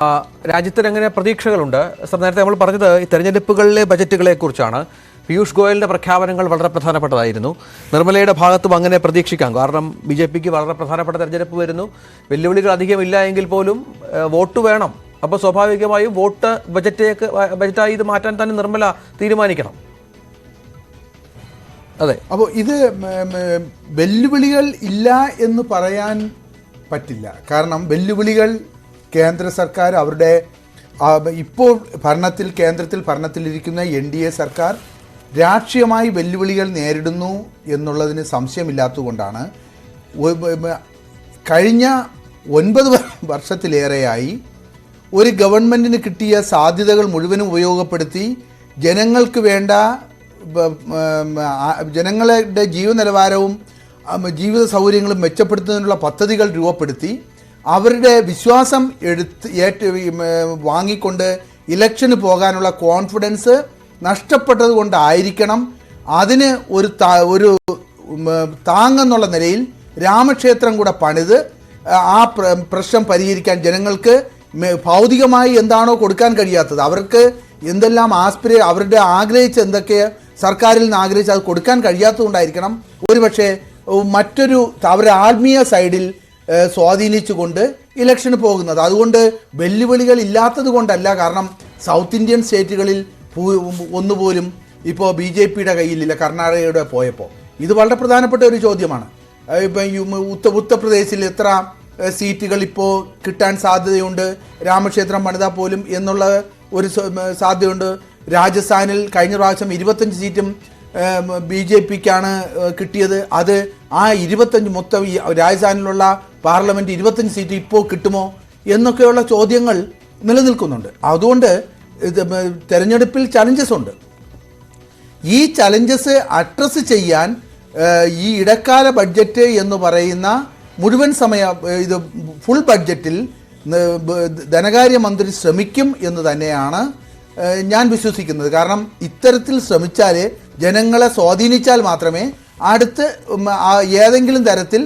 രാജ്യത്തിന് അങ്ങനെ പ്രതീക്ഷകളുണ്ട്. സർ, നേരത്തെ നമ്മൾ പറഞ്ഞത് ഈ തെരഞ്ഞെടുപ്പുകളിലെ ബജറ്റുകളെ കുറിച്ചാണ്. പീയൂഷ് ഗോയലിന്റെ പ്രഖ്യാപനങ്ങൾ വളരെ പ്രധാനപ്പെട്ടതായിരുന്നു. നിർമ്മലയുടെ ഭാഗത്തും അങ്ങനെ പ്രതീക്ഷിക്കാം. കാരണം BJPക്ക് വളരെ പ്രധാനപ്പെട്ട തെരഞ്ഞെടുപ്പ് വരുന്നു. വെല്ലുവിളികൾ അധികം ഇല്ല എങ്കിൽ പോലും വോട്ട് വേണം. അപ്പോൾ സ്വാഭാവികമായും വോട്ട് ബജറ്റായി ഇത് മാറ്റാൻ തന്നെ നിർമ്മല തീരുമാനിക്കണം. അതെ. അപ്പോൾ ഇത് വെല്ലുവിളികൾ ഇല്ല എന്ന് പറയാൻ പറ്റില്ല. കാരണം വെല്ലുവിളികൾ കേന്ദ്ര സർക്കാർ അവരുടെ ഇപ്പോൾ കേന്ദ്രത്തിൽ ഭരണത്തിലിരിക്കുന്ന NDA സർക്കാർ രാഷ്ട്രീയമായി വെല്ലുവിളികൾ നേരിടുന്നു എന്നുള്ളതിന് സംശയമില്ലാത്തതുകൊണ്ടാണ് കഴിഞ്ഞ 9 വർഷത്തിലേറെയായി ഒരു ഗവൺമെൻറ്റിന് കിട്ടിയ സാധ്യതകൾ മുഴുവനും ഉപയോഗപ്പെടുത്തി ജനങ്ങൾക്ക് വേണ്ട ജനങ്ങളുടെ ജീവ നിലവാരവും ജീവിത സൗകര്യങ്ങളും മെച്ചപ്പെടുത്തുന്നതിനുള്ള പദ്ധതികൾ രൂപപ്പെടുത്തി അവരുടെ വിശ്വാസം വാങ്ങിക്കൊണ്ട് ഇലക്ഷന് പോകാനുള്ള കോൺഫിഡൻസ് നഷ്ടപ്പെട്ടത് കൊണ്ടായിരിക്കണം അതിന് ഒരു താങ്ങെന്നുള്ള നിലയിൽ രാമക്ഷേത്രം കൂടെ പണിത് ആ പ്രശ്നം പരിഹരിക്കാൻ ജനങ്ങൾക്ക് ഭൗതികമായി എന്താണോ കൊടുക്കാൻ കഴിയാത്തത്, അവർക്ക് എന്തെല്ലാം അവരുടെ ആഗ്രഹിച്ച എന്തൊക്കെ സർക്കാരിൽ നിന്ന് ആഗ്രഹിച്ച് അത് കൊടുക്കാൻ കഴിയാത്തതുകൊണ്ടായിരിക്കണം ഒരുപക്ഷെ അവരുടെ ആത്മീയ സൈഡിൽ സ്വാധീനിച്ചുകൊണ്ട് ഇലക്ഷന് പോകുന്നത്. അതുകൊണ്ട് വെല്ലുവിളികൾ ഇല്ലാത്തത് കൊണ്ടല്ല. കാരണം സൗത്ത് ഇന്ത്യൻ സ്റ്റേറ്റുകളിൽ ഒന്നുപോലും ഇപ്പോൾ BJPയുടെ കയ്യിലില്ല. കർണാടകയുടെ പോയപ്പോൾ ഇത് വളരെ പ്രധാനപ്പെട്ട ഒരു ചോദ്യമാണ്. ഇപ്പം ഉത്തർപ്രദേശിൽ എത്ര സീറ്റുകൾ ഇപ്പോൾ കിട്ടാൻ സാധ്യതയുണ്ട്, രാമക്ഷേത്രം പണിതാൽ പോലും എന്നുള്ള ഒരു സാധ്യതയുണ്ട്. രാജസ്ഥാനിൽ കഴിഞ്ഞ പ്രാവശ്യം 25 സീറ്റും BJPക്കാണ് കിട്ടിയത്. അത് ആ 25 മൊത്തം രാജസ്ഥാനിലുള്ള പാർലമെൻറ്റ് 25 സീറ്റ് ഇപ്പോൾ കിട്ടുമോ എന്നൊക്കെയുള്ള ചോദ്യങ്ങൾ നിലനിൽക്കുന്നുണ്ട്. അതുകൊണ്ട് തെരഞ്ഞെടുപ്പിൽ ചലഞ്ചസ് ഉണ്ട്. ഈ ചലഞ്ചസ് അഡ്രസ്സ് ചെയ്യാൻ ഈ ഇടക്കാല ബഡ്ജറ്റ് എന്ന് പറയുന്ന മുഴുവൻ ഇത് ഫുൾ ബഡ്ജറ്റിൽ ധനകാര്യമന്ത്രി ശ്രമിക്കും എന്ന് തന്നെയാണ് ഞാൻ വിശ്വസിക്കുന്നത്. കാരണം ഇത്തരത്തിൽ ശ്രമിച്ചാൽ ജനങ്ങളെ സ്വാധീനിച്ചാൽ മാത്രമേ അടുത്ത് ഏതെങ്കിലും തരത്തിൽ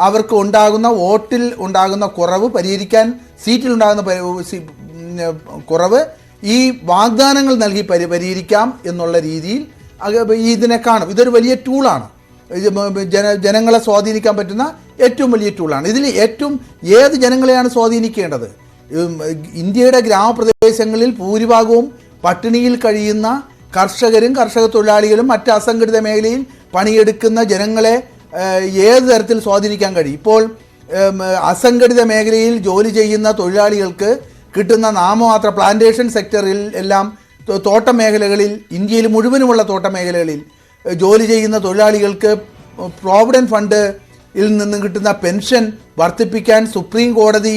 അവർക്ക് ഉണ്ടാകുന്ന വോട്ടിൽ ഉണ്ടാകുന്ന കുറവ് പരിഹരിക്കാൻ, സീറ്റിലുണ്ടാകുന്ന കുറവ് ഈ വാഗ്ദാനങ്ങൾ നൽകി പരിഹരിക്കാം എന്നുള്ള രീതിയിൽ ഇതിനെ കാണും. ഇതൊരു വലിയ ടൂളാണ്. ജനങ്ങളെ സ്വാധീനിക്കാൻ പറ്റുന്ന ഏറ്റവും വലിയ ടൂളാണ്. ഇതിൽ ഏത് ജനങ്ങളെയാണ് സ്വാധീനിക്കേണ്ടത്? ഇന്ത്യയുടെ ഗ്രാമപ്രദേശങ്ങളിൽ ഭൂരിഭാഗവും പട്ടിണിയിൽ കഴിയുന്ന കർഷകരും കർഷക തൊഴിലാളികളും മറ്റ് അസംഘടിത മേഖലയിൽ പണിയെടുക്കുന്ന ജനങ്ങളെ ഏത് തരത്തിൽ സ്വാധീനിക്കാൻ കഴിയും? ഇപ്പോൾ അസംഘടിത മേഖലയിൽ ജോലി ചെയ്യുന്ന തൊഴിലാളികൾക്ക് കിട്ടുന്ന നാമമാത്ര പ്ലാന്റേഷൻ സെക്ടറിൽ എല്ലാം തോട്ട മേഖലകളിൽ, ഇന്ത്യയിൽ മുഴുവനുമുള്ള തോട്ട മേഖലകളിൽ ജോലി ചെയ്യുന്ന തൊഴിലാളികൾക്ക് പ്രോവിഡൻറ്റ് ഫണ്ടിൽ നിന്ന് കിട്ടുന്ന പെൻഷൻ വർദ്ധിപ്പിക്കാൻ സുപ്രീം കോടതി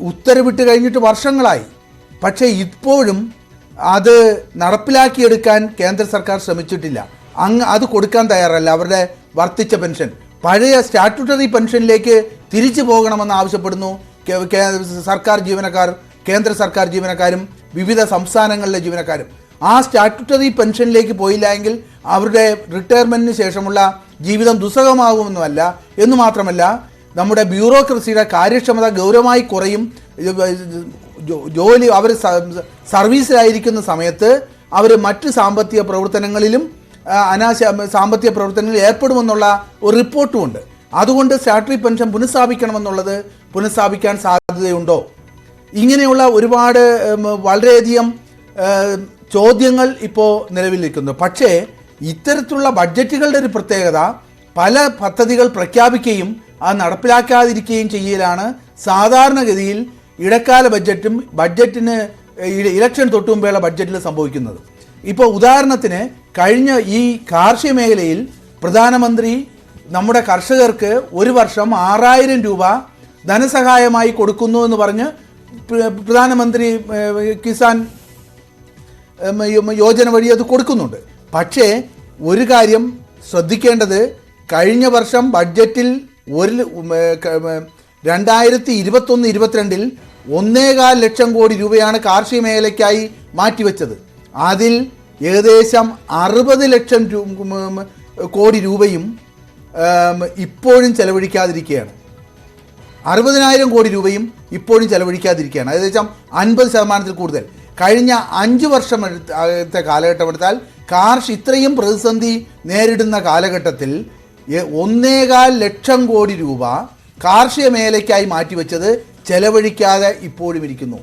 ഉത്തരവിട്ട് കഴിഞ്ഞിട്ട് വർഷങ്ങളായി. പക്ഷേ ഇപ്പോഴും അത് നടപ്പിലാക്കിയെടുക്കാൻ കേന്ദ്ര സർക്കാർ ശ്രമിച്ചിട്ടില്ല. അത് കൊടുക്കാൻ തയ്യാറല്ല. അവരുടെ വർദ്ധിച്ച പെൻഷൻ പഴയ സ്റ്റാറ്റ്യൂട്ടറി പെൻഷനിലേക്ക് തിരിച്ചു പോകണമെന്ന് ആവശ്യപ്പെടുന്നു സർക്കാർ ജീവനക്കാർ, കേന്ദ്ര സർക്കാർ ജീവനക്കാരും വിവിധ സംസ്ഥാനങ്ങളിലെ ജീവനക്കാരും. ആ സ്റ്റാറ്റ്യൂട്ടറി പെൻഷനിലേക്ക് പോയില്ല എങ്കിൽ അവരുടെ റിട്ടയർമെൻറ്റിന് ശേഷമുള്ള ജീവിതം ദുസ്സഹമാകുമെന്നുമല്ല എന്ന് മാത്രമല്ല നമ്മുടെ ബ്യൂറോക്രസിയുടെ കാര്യക്ഷമത ഗൗരവമായി കുറയും. അവർ സർവീസിലായിരിക്കുന്ന സമയത്ത് അവർ മറ്റ് സാമ്പത്തിക പ്രവർത്തനങ്ങളിലും സാമ്പത്തിക പ്രവർത്തനങ്ങളിൽ ഏർപ്പെടുമെന്നുള്ള ഒരു റിപ്പോർട്ടുമുണ്ട്. അതുകൊണ്ട് സ്റ്റാറ്റ്യൂട്ടറി പെൻഷൻ പുനഃസ്ഥാപിക്കാൻ സാധ്യതയുണ്ടോ? ഇങ്ങനെയുള്ള ഒരുപാട് വളരെയധികം ചോദ്യങ്ങൾ ഇപ്പോൾ നിലവിലിരിക്കുന്നു. പക്ഷേ ഇത്തരത്തിലുള്ള ബഡ്ജറ്റുകളുടെ ഒരു പ്രത്യേകത പല പദ്ധതികൾ പ്രഖ്യാപിക്കുകയും അത് നടപ്പിലാക്കാതിരിക്കുകയും ചെയ്യലാണ് സാധാരണഗതിയിൽ ഇടക്കാല ബഡ്ജറ്റിന് ഇലക്ഷൻ തൊട്ടു മുമ്പേയുള്ള ബഡ്ജറ്റിൽ സംഭവിക്കുന്നത്. ഇപ്പോൾ ഉദാഹരണത്തിന് കഴിഞ്ഞ ഈ കാർഷിക മേഖലയിൽ പ്രധാനമന്ത്രി നമ്മുടെ കർഷകർക്ക് ഒരു വർഷം 6000 രൂപ ധനസഹായമായി കൊടുക്കുന്നു എന്ന് പറഞ്ഞ് പ്രധാനമന്ത്രി കിസാൻ യോജന വഴി അത് കൊടുക്കുന്നുണ്ട്. പക്ഷേ ഒരു കാര്യം ശ്രദ്ധിക്കേണ്ടത്, കഴിഞ്ഞ വർഷം ബഡ്ജറ്റിൽ 2021-22 1.25 ലക്ഷം കോടി രൂപയാണ് കാർഷിക മേഖലയ്ക്കായി മാറ്റിവെച്ചത്. അതിൽ ഏകദേശം 60 ലക്ഷം കോടി രൂപയും ഇപ്പോഴും ചെലവഴിക്കാതിരിക്കുകയാണ്. 60,000 കോടി രൂപയും ഇപ്പോഴും ചെലവഴിക്കാതിരിക്കുകയാണ്. ഏകദേശം 50% കൂടുതൽ. കഴിഞ്ഞ 5 വർഷം എടുത്ത കാലഘട്ടം എടുത്താൽ ഇത്രയും പ്രതിസന്ധി നേരിടുന്ന കാലഘട്ടത്തിൽ 1.25 ലക്ഷം കോടി രൂപ കാർഷിക മേഖലയ്ക്കായി മാറ്റിവെച്ചത് ചെലവഴിക്കാതെ ഇപ്പോഴും ഇരിക്കുന്നു.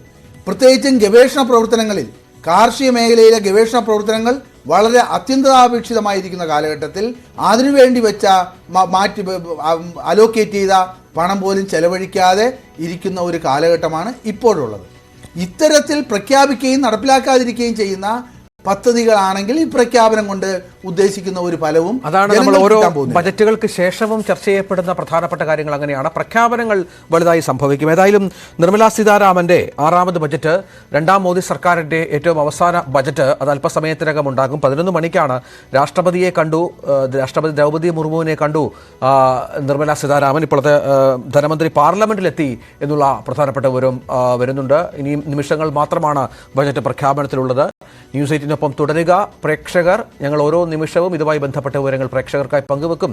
പ്രത്യേകിച്ചും ഗവേഷണ പ്രവർത്തനങ്ങളിൽ കാർഷിക മേഖലയിലെ ഗവേഷണ പ്രവർത്തനങ്ങൾ വളരെ അത്യന്താപേക്ഷിതമായിരിക്കുന്ന കാലഘട്ടത്തിൽ അതിനുവേണ്ടി വെച്ച അലോക്കേറ്റ് ചെയ്ത പണം പോലും ചെലവഴിക്കാതെ ഇരിക്കുന്ന ഒരു കാലഘട്ടമാണ് ഇപ്പോഴുള്ളത്. ഇത്തരത്തിൽ പ്രഖ്യാപിക്കുകയും നടപ്പിലാക്കാതിരിക്കുകയും ചെയ്യുന്ന പദ്ധതികളാണെങ്കിൽ ഈ പ്രഖ്യാപനം കൊണ്ട് ഉദ്ദേശിക്കുന്ന ഒരു ഫലവും അതാണ് നമ്മൾ ഓരോ ബജറ്റുകൾക്ക് ശേഷവും ചർച്ച ചെയ്യപ്പെടുന്ന പ്രധാനപ്പെട്ട കാര്യങ്ങൾ അങ്ങനെയാണ്. പ്രഖ്യാപനങ്ങൾ വലുതായി സംഭവിക്കും. ഏതായാലും നിർമ്മലാ സീതാരാമന്റെ 6ാമത് ബജറ്റ്, 2ാം മോദി സർക്കാരിന്റെ ഏറ്റവും അവസാന ബജറ്റ് അത് അല്പസമയത്തിനകം ഉണ്ടാകും. 11 മണിക്കാണ് രാഷ്ട്രപതി ദ്രൗപദി മുർമുവിനെ കണ്ടു നിർമ്മലാ സീതാരാമൻ. ഇപ്പോഴത്തെ ധനമന്ത്രി പാർലമെന്റിലെത്തി എന്നുള്ള പ്രധാനപ്പെട്ട വിവരം വരുന്നുണ്ട്. ഇനിയും നിമിഷങ്ങൾ മാത്രമാണ് ബജറ്റ് പ്രഖ്യാപനത്തിലുള്ളത്. ന്യൂസ് 8-നൊപ്പം തുടരുക പ്രേക്ഷകർ. ഞങ്ങൾ ഓരോ നിമിഷവും ഇതുമായി ബന്ധപ്പെട്ട വിവരങ്ങൾ പ്രേക്ഷകർക്കായി പങ്കുവെക്കും.